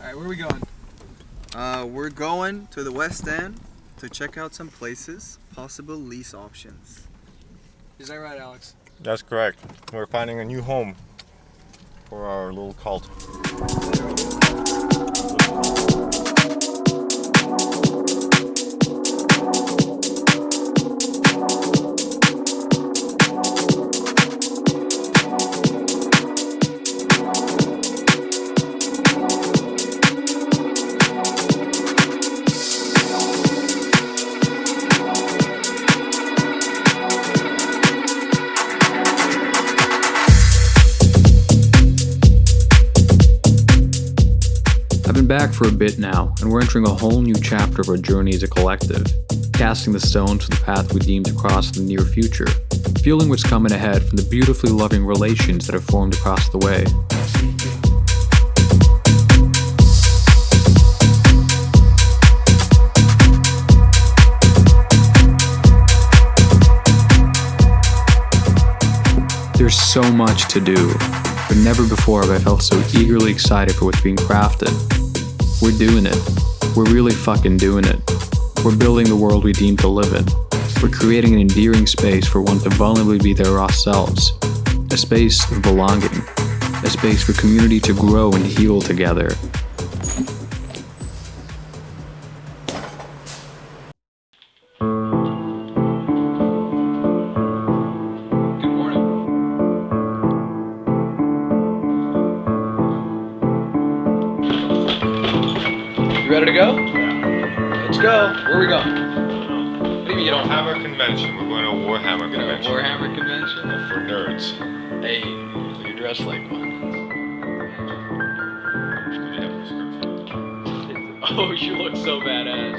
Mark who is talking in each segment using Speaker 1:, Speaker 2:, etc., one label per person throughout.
Speaker 1: Alright, where are we going?
Speaker 2: We're going to the West End to check out some places, possible lease options.
Speaker 1: Is that right, Alex?
Speaker 3: That's correct. We're finding a new home for our little cult.
Speaker 4: Back for a bit now, and we're entering a whole new chapter of our journey as a collective, casting the stones for the path we deem to cross in the near future, feeling what's coming ahead from the beautifully loving relations that have formed across the way. There's so much to do, but never before have I felt so eagerly excited for what's being crafted. We're doing it. We're really fucking doing it. We're building the world we deem to live in. We're creating an endearing space for one to vulnerably be their raw selves. A space of belonging. A space for community to grow and heal together.
Speaker 1: You ready to go? Let's go. Where are we going? What do you mean you don't have
Speaker 3: Warhammer convention. We're going to a Warhammer
Speaker 1: a
Speaker 3: convention.
Speaker 1: Warhammer convention?
Speaker 3: For nerds.
Speaker 1: Hey, you're dressed like one. Oh, you look so badass.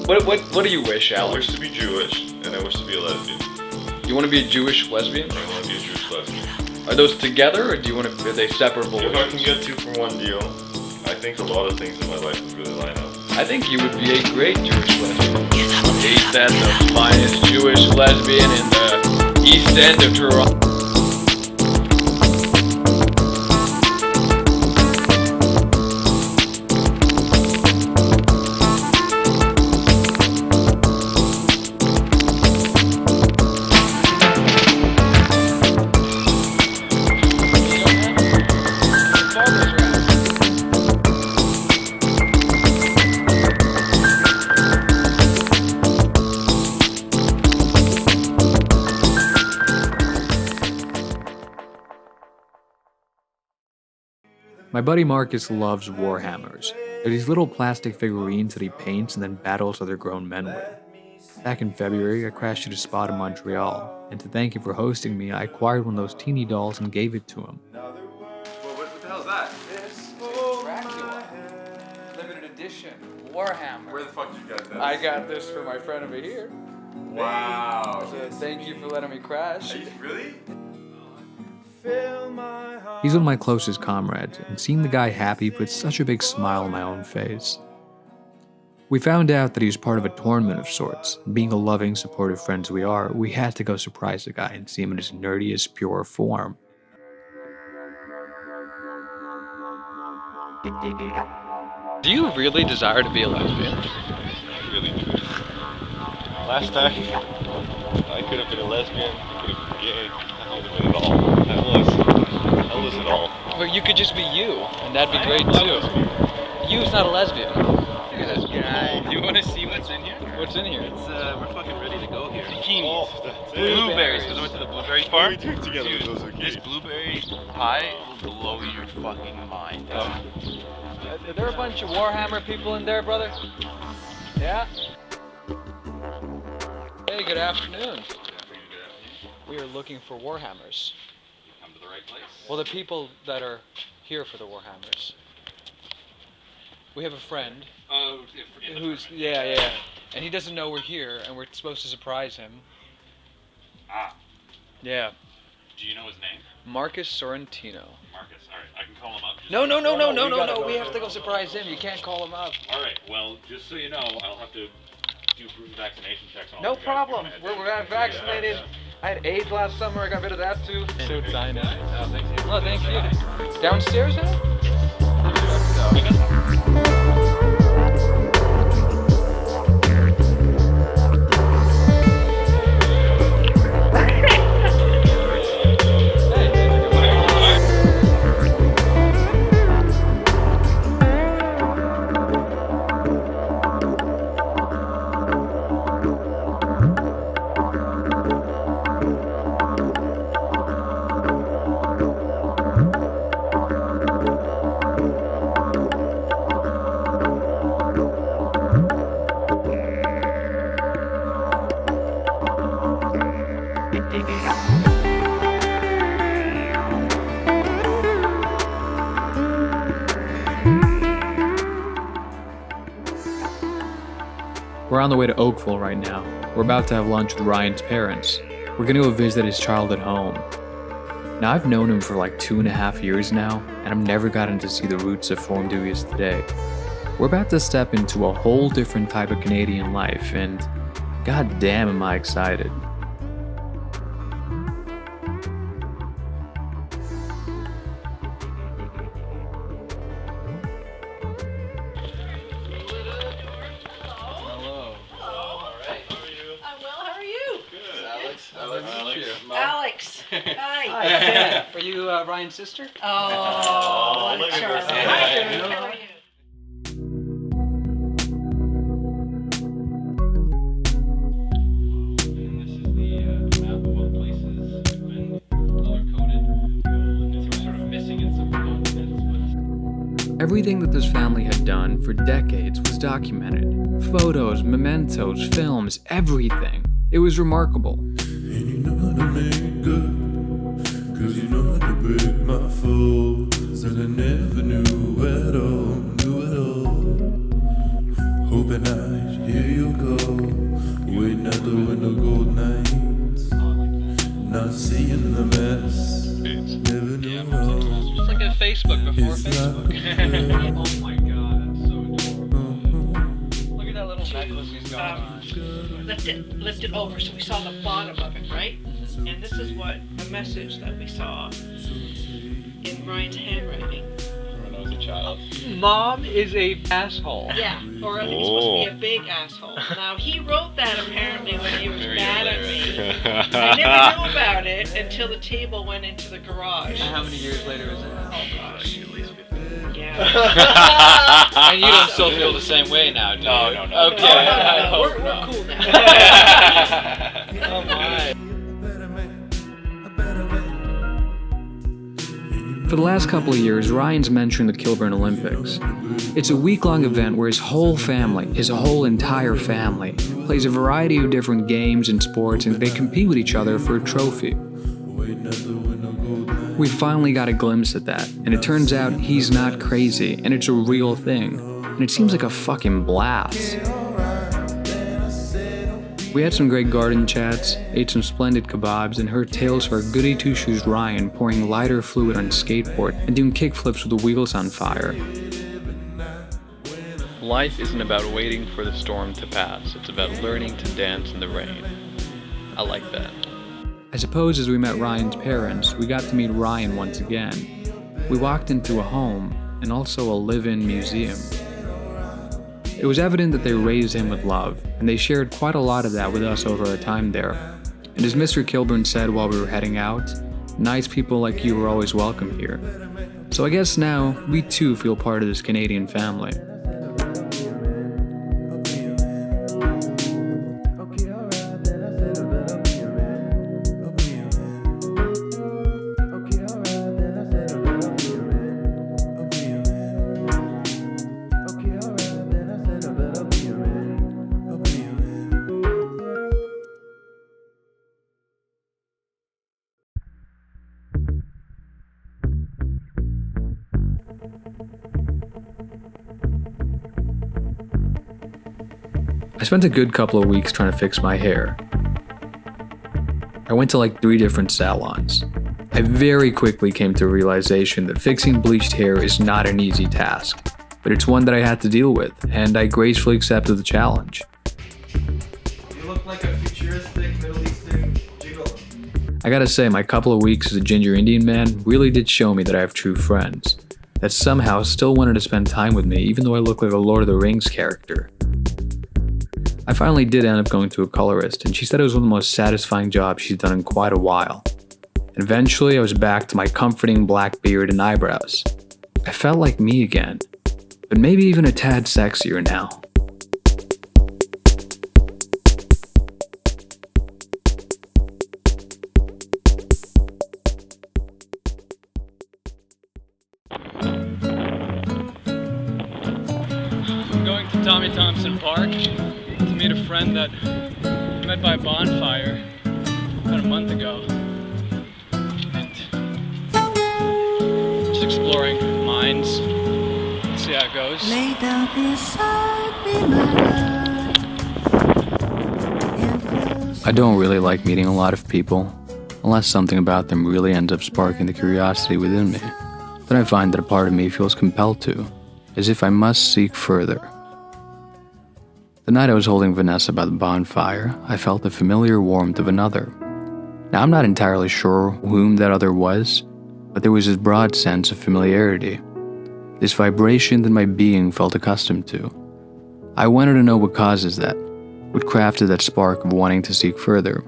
Speaker 1: What do you wish,
Speaker 3: I
Speaker 1: Alex?
Speaker 3: wish to be Jewish, and I wish to be a lesbian.
Speaker 1: You want to be a Jewish lesbian?
Speaker 3: I want to be a Jewish lesbian.
Speaker 1: Are those together, or do you want to? Are they separable?
Speaker 3: If I can get 2 for 1 deal, I think a lot of things in my life would really line up.
Speaker 1: I think you would be a great Jewish lesbian. Ain't that the finest Jewish lesbian in the East End of Toronto?
Speaker 4: My buddy Marcus loves Warhammers. They're these little plastic figurines that he paints and then battles other grown men with. Back in February, I crashed at a spot in Montreal, and to thank him for hosting me, I acquired one of those teeny dolls and gave it to him.
Speaker 1: Well, what the hell is that? Trâčkli. Limited edition. Warhammer.
Speaker 3: Where the fuck did you get that?
Speaker 1: I got this for my friend over here.
Speaker 3: Wow.
Speaker 1: So thank you for letting me crash.
Speaker 3: Really?
Speaker 4: He's one of my closest comrades, and seeing the guy happy put such a big smile on my own face. We found out that he was part of a tournament of sorts. Being a loving, supportive friends we are, we had to go surprise the guy and see him in his nerdiest, pure form.
Speaker 1: Do you really desire to be a lesbian?
Speaker 3: I really do. Last time, I could have been a lesbian, I could have been gay, I could have been it all. I was it all.
Speaker 1: But you could just be you, and that'd be great too. You's not a lesbian.
Speaker 5: You want to see what's in here?
Speaker 1: What's in here?
Speaker 5: It's, we're fucking ready to go here. Bikinis.
Speaker 3: Oh, that's it.
Speaker 5: Blueberries, because I went to the blueberry farm.
Speaker 3: We drink together with those
Speaker 5: This blueberry pie will blow your fucking mind.
Speaker 1: Are there a bunch of Warhammer people in there, brother? Yeah? Hey, good afternoon. We are looking for Warhammers.
Speaker 5: Come to the right place.
Speaker 1: Well, the people that are here for the Warhammers. We have a friend
Speaker 5: Oh,
Speaker 1: who's, yeah, and he doesn't know we're here, and we're supposed to surprise him.
Speaker 5: Ah,
Speaker 1: Yeah.
Speaker 5: do you know his name?
Speaker 1: Marcus Sorrentino.
Speaker 5: Marcus. All right, I can call him up.
Speaker 1: No, we have to go surprise him. You can't call him up.
Speaker 5: All right, well, just so you know, I'll have to
Speaker 3: do proof of vaccination checks on all
Speaker 6: No
Speaker 3: the guys
Speaker 6: problem.
Speaker 3: ahead.
Speaker 6: We're vaccinated. I had AIDS last summer. I got rid of that too.
Speaker 4: So excited.
Speaker 6: Oh, thank you. Downstairs now?
Speaker 4: We're on the way to Oakville right now. We're about to have lunch with Ryan's parents. We're gonna go visit his childhood home. Now, I've known him for like 2.5 years now, and I've never gotten to see the roots that formed who he is today. We're about to step into a whole different type of Canadian life, and god damn am I excited.
Speaker 7: Alex. Hi.
Speaker 6: Hi. Are you Ryan's sister?
Speaker 7: Oh,
Speaker 3: look at
Speaker 7: Charlie.
Speaker 3: this.
Speaker 7: Hi, Judy. How are you?
Speaker 1: And this is the map of all places when color-coded. We're sort of missing in some continents, but
Speaker 4: Everything that this family had done for decades was documented. Photos, mementos, films, everything. It was remarkable.
Speaker 8: And you know how to make good, 'cause you know how to break my fall. Said I never knew at all, hoping I'd hear you call, waiting at the window cold nights, not seeing the mess, never knew how.
Speaker 1: it's like a Facebook before
Speaker 8: It's
Speaker 1: Facebook.
Speaker 8: like a prayer.
Speaker 1: Oh my god, that's so adorable.
Speaker 6: Look at that little necklace he's got on.
Speaker 7: Lift it over so we saw the bottom of it, right? And this is what a message that we saw in Ryan's handwriting.
Speaker 3: When I was a child.
Speaker 6: Mom is a asshole.
Speaker 7: Yeah, or I think it's supposed to be a big asshole. Now he wrote that apparently when he was
Speaker 3: Very
Speaker 7: mad at
Speaker 3: later.
Speaker 7: me. I never knew about it until the table went into the garage.
Speaker 6: How many years later is it?
Speaker 7: Oh gosh.
Speaker 3: At least 50.
Speaker 7: Yeah.
Speaker 1: And you don't still feel the same way now, do you?
Speaker 3: No, no, no.
Speaker 1: Okay.
Speaker 7: No,
Speaker 1: I
Speaker 7: no,
Speaker 1: hope
Speaker 7: we're
Speaker 1: not.
Speaker 7: cool now.
Speaker 1: Oh my.
Speaker 4: For the last couple of years, Ryan's mentoring the Kilburn Olympics. It's a week-long event where his whole family, his whole entire family, plays a variety of different games and sports, and they compete with each other for a trophy. We finally got a glimpse at that, and it turns out he's not crazy, and it's a real thing, and it seems like a fucking blast. We had some great garden chats, ate some splendid kebabs, and heard tales of our goody two-shoes Ryan pouring lighter fluid on his skateboard and doing kickflips with the wheels on fire. Life isn't about waiting for the storm to pass, it's about learning to dance in the rain. I like that. I suppose as we met Ryan's parents, we got to meet Ryan once again. We walked into a home and also a live-in museum. It was evident that they raised him with love, and they shared quite a lot of that with us over our time there. And as Mr. Kilburn said while we were heading out, nice people like you are always welcome here. So I guess now, we too feel part of this Canadian family. I spent a good couple of weeks trying to fix my hair. I went to like 3 different salons. I very quickly came to a realization that fixing bleached hair is not an easy task, but it's one that I had to deal with, and I gracefully accepted the challenge. I gotta say, my couple of weeks as a ginger Indian man really did show me that I have true friends, that somehow still wanted to spend time with me even though I look like a Lord of the Rings character. I finally did end up going to a colorist, and she said it was one of the most satisfying jobs she's done in quite a while. And eventually I was back to my comforting black beard and eyebrows. I felt like me again, but maybe even a tad sexier now.
Speaker 9: I'm going to Tommy Thompson Park to meet a friend that I met by a bonfire about a month ago. And just exploring mines. See how it goes.
Speaker 10: Lay down beside me, my love.
Speaker 4: I don't really like meeting a lot of people, unless something about them really ends up sparking the curiosity within me. Then I find that a part of me feels compelled to, as if I must seek further. The night I was holding Vanessa by the bonfire, I felt the familiar warmth of another. Now I'm not entirely sure whom that other was, but there was this broad sense of familiarity, this vibration that my being felt accustomed to. I wanted to know what causes that, what crafted that spark of wanting to seek further.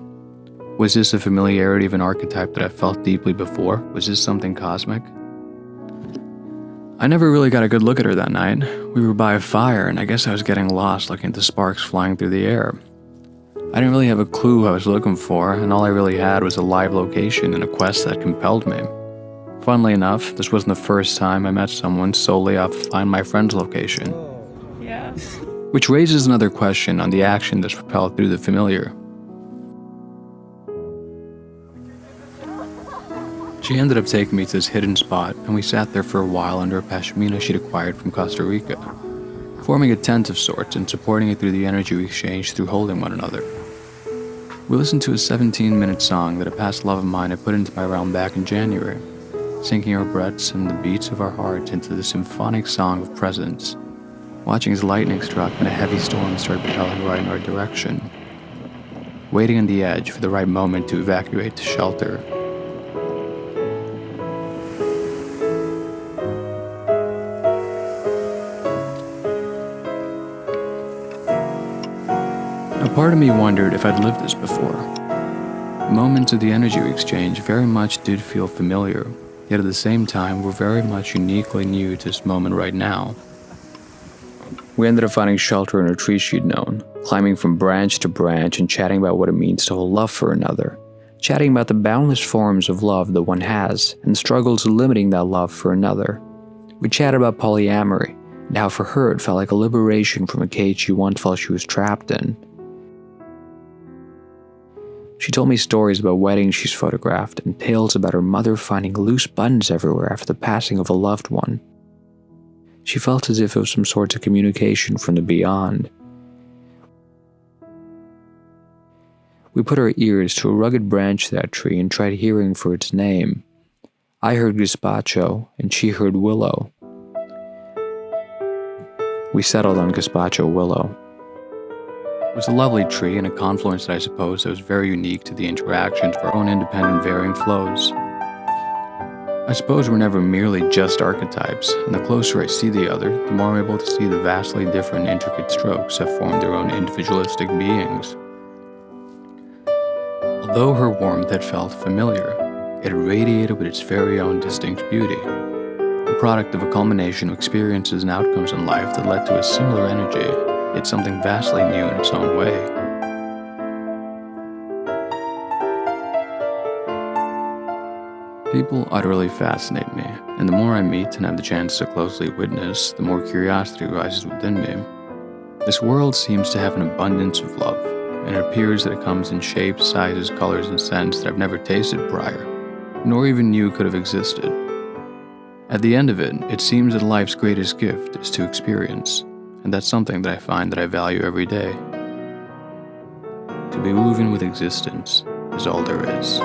Speaker 4: Was this the familiarity of an archetype that I felt deeply before? Was this something cosmic? I never really got a good look at her that night. We were by a fire, and I guess I was getting lost looking at the sparks flying through the air. I didn't really have a clue who I was looking for, and all I really had was a live location and a quest that compelled me. Funnily enough, this wasn't the first time I met someone solely off of Find My Friend's location.
Speaker 7: Yeah.
Speaker 4: Which raises another question on the action that's propelled through the familiar. She ended up taking me to this hidden spot, and we sat there for a while under a pashmina she'd acquired from Costa Rica, forming a tent of sorts and supporting it through the energy we exchanged through holding one another. We listened to a 17-minute song that a past love of mine had put into my realm back in January, sinking our breaths and the beats of our hearts into the symphonic song of presence, watching as lightning struck and a heavy storm started propelling right in our direction, waiting on the edge for the right moment to evacuate to shelter. A part of me wondered if I'd lived this before. Moments of the energy we exchanged very much did feel familiar, yet at the same time were very much uniquely new to this moment right now. We ended up finding shelter in a tree she'd known, climbing from branch to branch and chatting about what it means to hold love for another, chatting about the boundless forms of love that one has and the struggles limiting that love for another. We chatted about polyamory and how for her it felt like a liberation from a cage she once felt she was trapped in. She told me stories about weddings she's photographed and tales about her mother finding loose buttons everywhere after the passing of a loved one. She felt as if it was some sort of communication from the beyond. We put our ears to a rugged branch of that tree and tried hearing for its name. I heard gazpacho and she heard willow. We settled on gazpacho willow. It was a lovely tree and a confluence that I suppose that was very unique to the interactions of our own independent varying flows. I suppose we're never merely just archetypes, and the closer I see the other, the more I'm able to see the vastly different intricate strokes that form their own individualistic beings. Although her warmth had felt familiar, it radiated with its very own distinct beauty, the product of a culmination of experiences and outcomes in life that led to a similar energy, yet something vastly new in its own way. People utterly fascinate me, and the more I meet and have the chance to closely witness, the more curiosity rises within me. This world seems to have an abundance of love, and it appears that it comes in shapes, sizes, colors, and scents that I've never tasted prior, nor even knew could have existed. At the end of it, it seems that life's greatest gift is to experience, and that's something that I find that I value every day. To be woven with existence is all there is.